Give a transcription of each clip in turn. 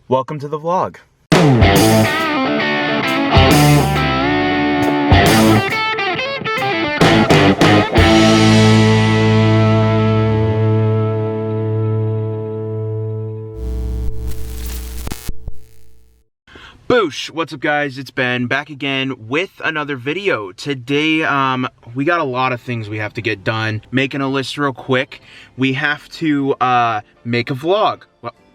Welcome to the vlog. Boosh! What's up, guys? It's Ben back again with another video. Today, we got a lot of things we have to get done. Making a list real quick. We have to make a vlog,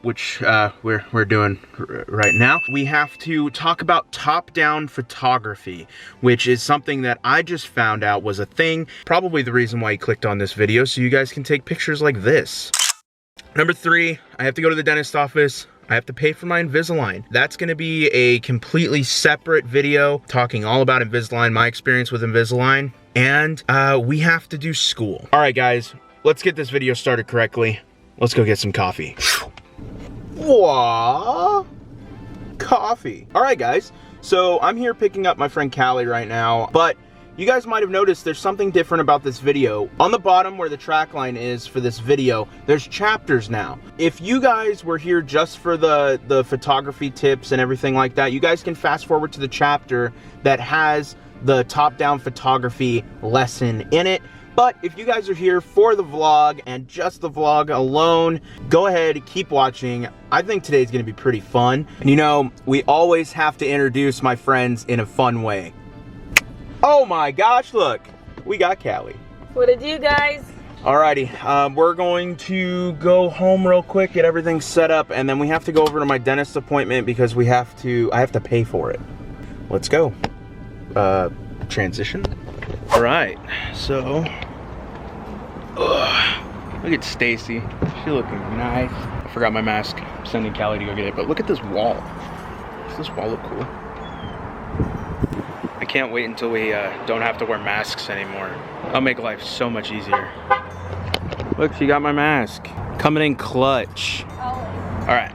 which we're doing right now. We have to talk about top-down photography, which is something that I just found out was a thing. Probably the reason why you clicked on this video, so you guys can take pictures like this. Number 3, I have to go to the dentist office. I have to pay for my Invisalign. That's gonna be a completely separate video talking all about Invisalign, my experience with Invisalign, and we have to do school. All right, guys, let's get this video started correctly. Let's go get some coffee. Whoa, coffee. All right, guys, so I'm here picking up my friend Callie right now, but you guys might have noticed there's something different about this video. On the bottom where the track line is for this video, there's chapters now. If you guys were here just for the photography tips and everything like that, you guys can fast forward to the chapter that has the top-down photography lesson in it. But if you guys are here for the vlog and just the vlog alone, go ahead, keep watching. I think today's gonna be pretty fun. And you know, we always have to introduce my friends in a fun way. Oh my gosh, look, we got Callie. What it do, guys? Alrighty, we're going to go home real quick, get everything set up, and then we have to go over to my dentist appointment because I have to pay for it. Let's go. Transition. Alright, so, look at Stacy. She looking nice. I forgot my mask. I'm sending Callie to go get it, but look at this wall. Does this wall look cool? I can't wait until we don't have to wear masks anymore. That'll make life so much easier. Look, she got my mask. Coming in clutch. All right,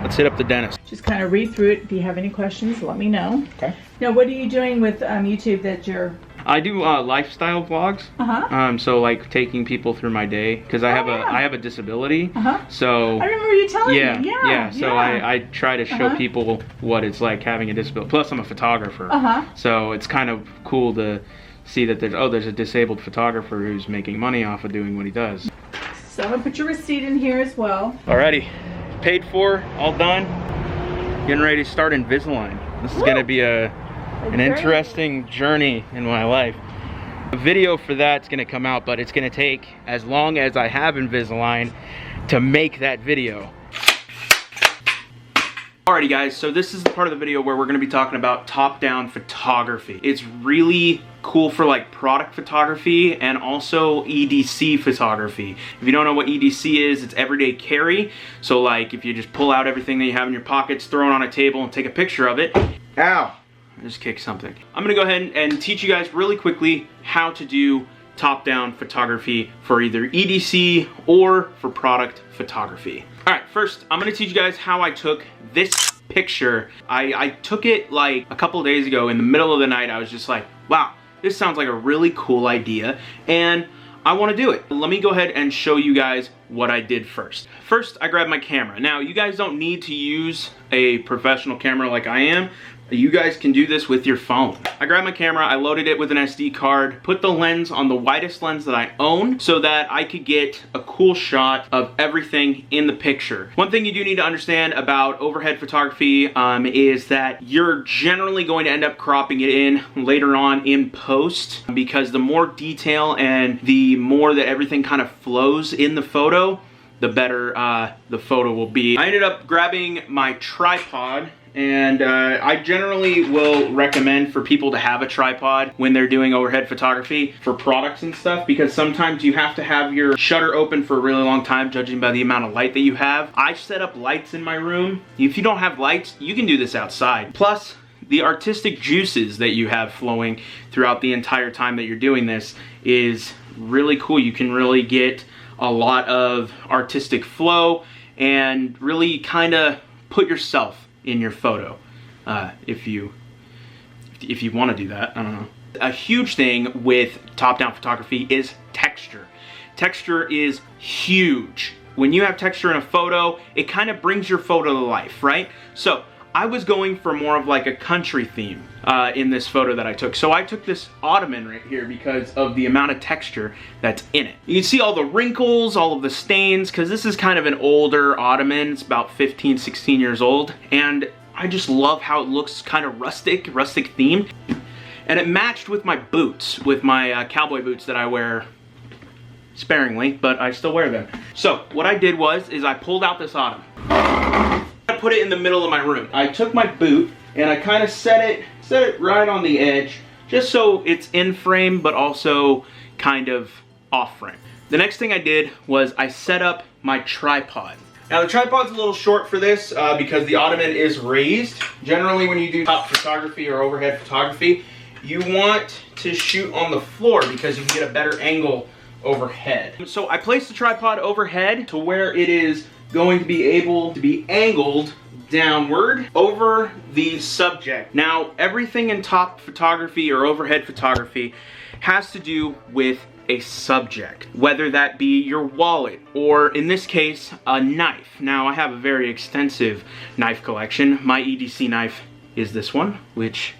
let's hit up the dentist. Just kind of read through it. If you have any questions, let me know. Okay. Now, what are you doing with YouTube that you're... I do lifestyle vlogs. So like taking people through my day because I have a disability. So I remember you telling me. Yeah. So I try to show people what it's like having a disability. Plus I'm a photographer. So it's kind of cool to see that there's a disabled photographer who's making money off of doing what he does. So I'm gonna put your receipt in here as well. Alrighty, paid for, all done. Getting ready to start Invisalign. This is gonna be an interesting journey in my life. A video for that's gonna come out, but it's gonna take as long as I have Invisalign to make that video. Alrighty guys, so this is the part of the video where we're gonna be talking about top-down photography. It's really cool for like product photography and also EDC photography. If you don't know what EDC is, it's everyday carry. So like if you just pull out everything that you have in your pockets, throw it on a table and take a picture of it. Ow! I just kicked something. I'm gonna go ahead and teach you guys really quickly how to do top-down photography for either EDC or for product photography. All right, first, I'm gonna teach you guys how I took this picture. I took it like a couple of days ago in the middle of the night. I was just like, wow, this sounds like a really cool idea, and I wanna do it. Let me go ahead and show you guys what I did first. First, I grabbed my camera. Now, you guys don't need to use a professional camera like I am. You guys can do this with your phone. I grabbed my camera, I loaded it with an SD card, put the lens on the widest lens that I own so that I could get a cool shot of everything in the picture. One thing you do need to understand about overhead photography is that you're generally going to end up cropping it in later on in post because the more detail and the more that everything kind of flows in the photo, the better the photo will be. I ended up grabbing my tripod, and I generally will recommend for people to have a tripod when they're doing overhead photography for products and stuff, because sometimes you have to have your shutter open for a really long time judging by the amount of light that you have. I set up lights in my room. If you don't have lights, you can do this outside. Plus, the artistic juices that you have flowing throughout the entire time that you're doing this is really cool. You can really get a lot of artistic flow and really kind of put yourself in your photo if you want to do that. I don't know. A huge thing with top-down photography is texture. Texture is huge when you have texture in a photo, it kind of brings your photo to life, right? So I was going for more of like a country theme in this photo that I took. So I took this ottoman right here because of the amount of texture that's in it. You can see all the wrinkles, all of the stains, because this is kind of an older ottoman. It's about 15, 16 years old. And I just love how it looks, kind of rustic theme. And it matched with my boots, with my cowboy boots that I wear sparingly, but I still wear them. So what I did is I pulled out this ottoman. I put it in the middle of my room. I took my boot and I kind of set it right on the edge, just so it's in frame but also kind of off frame. The next thing I did was I set up my tripod. Now the tripod's a little short for this because the ottoman is raised. Generally when you do top photography or overhead photography, you want to shoot on the floor because you can get a better angle overhead. So I placed the tripod overhead to where it is going to be able to be angled downward over the subject. Now everything in top photography or overhead photography has to do with a subject, whether that be your wallet or in this case a knife. Now I have a very extensive knife collection. My EDC knife is this one, which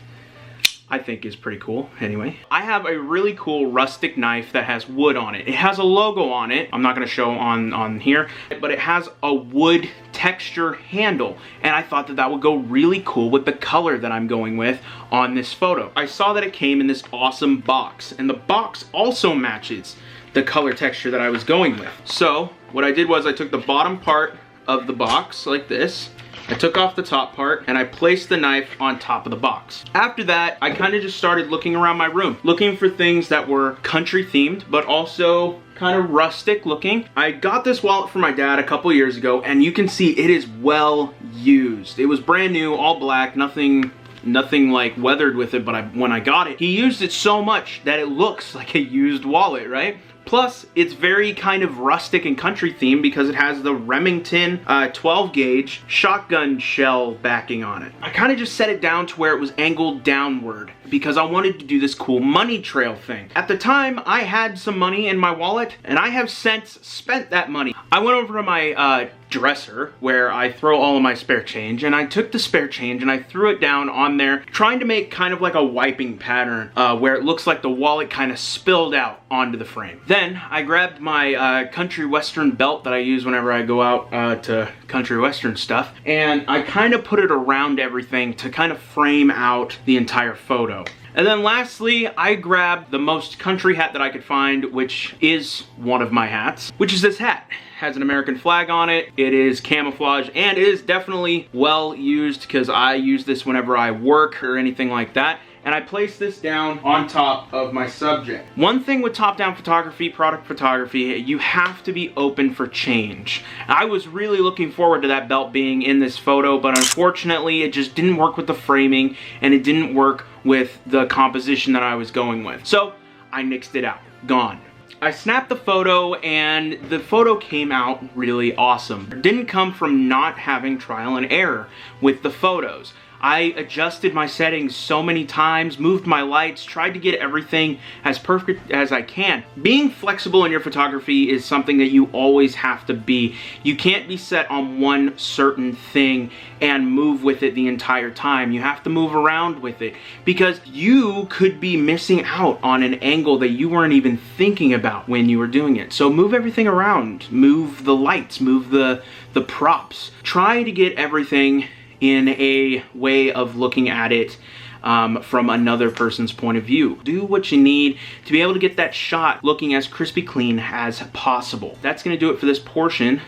I think is pretty cool. Anyway, I have a really cool rustic knife that has wood on it. It has a logo on it. I'm not gonna show on here, but it has a wood texture handle. And I thought that that would go really cool with the color that I'm going with on this photo. I saw that it came in this awesome box, and the box also matches the color texture that I was going with. So what I did was I took the bottom part of the box like this, I took off the top part and I placed the knife on top of the box. After that, I kind of just started looking around my room, looking for things that were country themed, but also kind of rustic looking. I got this wallet from my dad a couple years ago, and you can see it is well used. It was brand new, all black, nothing like weathered with it, but when I got it, he used it so much that it looks like a used wallet, right? Plus, it's very kind of rustic and country themed because it has the Remington 12 gauge shotgun shell backing on it. I kind of just set it down to where it was angled downward because I wanted to do this cool money trail thing. At the time, I had some money in my wallet and I have since spent that money. I went over to my dresser where I throw all of my spare change, and I took the spare change and I threw it down on there, trying to make kind of like a wiping pattern where it looks like the wallet kind of spilled out onto the frame. Then I grabbed my country western belt that I use whenever I go out to country western stuff, and I kind of put it around everything to kind of frame out the entire photo. And then lastly, I grabbed the most country hat that I could find, which is one of my hats, which is this hat. It has an American flag on it. It is camouflage, and it is definitely well used because I use this whenever I work or anything like that. And I place this down on top of my subject. One thing with top-down photography, product photography, you have to be open for change. I was really looking forward to that belt being in this photo, but unfortunately it just didn't work with the framing and it didn't work with the composition that I was going with. So I nixed it out, gone. I snapped the photo and the photo came out really awesome. It didn't come from not having trial and error with the photos. I adjusted my settings so many times, moved my lights, tried to get everything as perfect as I can. Being flexible in your photography is something that you always have to be. You can't be set on one certain thing and move with it the entire time. You have to move around with it because you could be missing out on an angle that you weren't even thinking about when you were doing it. So move everything around, move the lights, move the props. Try to get everything in a way of looking at it from another person's point of view. Do what you need to be able to get that shot looking as crispy clean as possible. That's gonna do it for this portion.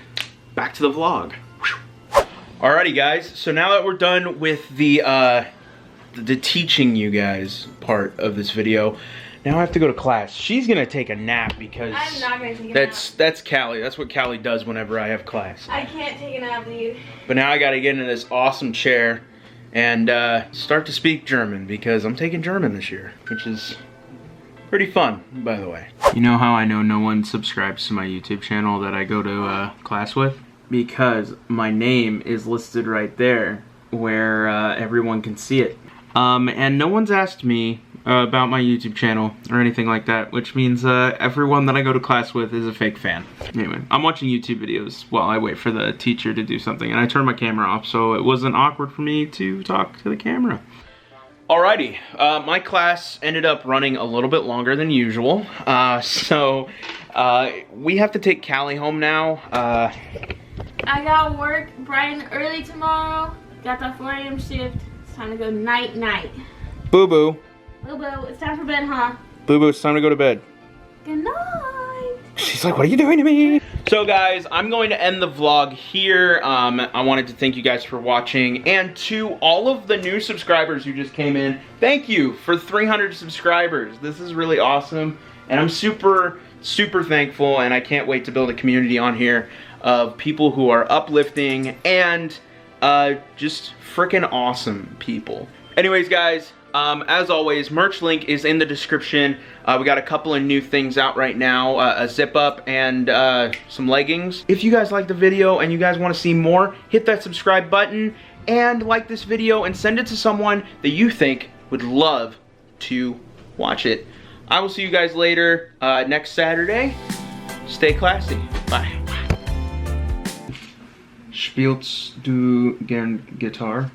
Back to the vlog. Alrighty guys, so now that we're done with the teaching you guys part of this video, now I have to go to class. She's gonna take a nap because I'm not gonna take a nap. That's Callie. That's what Callie does whenever I have class. I can't take a nap, dude. But now I gotta get into this awesome chair and start to speak German because I'm taking German this year, which is pretty fun, by the way. You know how I know no one subscribes to my YouTube channel that I go to class with? Because my name is listed right there where everyone can see it. And no one's asked me about my YouTube channel or anything like that, which means everyone that I go to class with is a fake fan. Anyway, I'm watching YouTube videos while I wait for the teacher to do something, and I turned my camera off, so it wasn't awkward for me to talk to the camera. Alrighty, my class ended up running a little bit longer than usual, so we have to take Callie home now. I got work bright and early tomorrow. Got that 4 a.m. shift. It's time to go night-night. Boo-boo. Boo-boo, it's time for bed, huh? Boo-boo, it's time to go to bed. Good night. She's like, what are you doing to me? So guys, I'm going to end the vlog here. I wanted to thank you guys for watching, and to all of the new subscribers who just came in, thank you for 300 subscribers. This is really awesome, and I'm super thankful, and I can't wait to build a community on here of people who are uplifting and just freaking awesome people. Anyways guys, as always, merch link is in the description. We got a couple of new things out right now, a zip up and some leggings. If you guys like the video and you guys want to see more, hit that subscribe button and like this video and send it to someone that you think would love to watch it. I will see you guys later next Saturday. Stay classy. Bye. Spielst du gern Gitarre?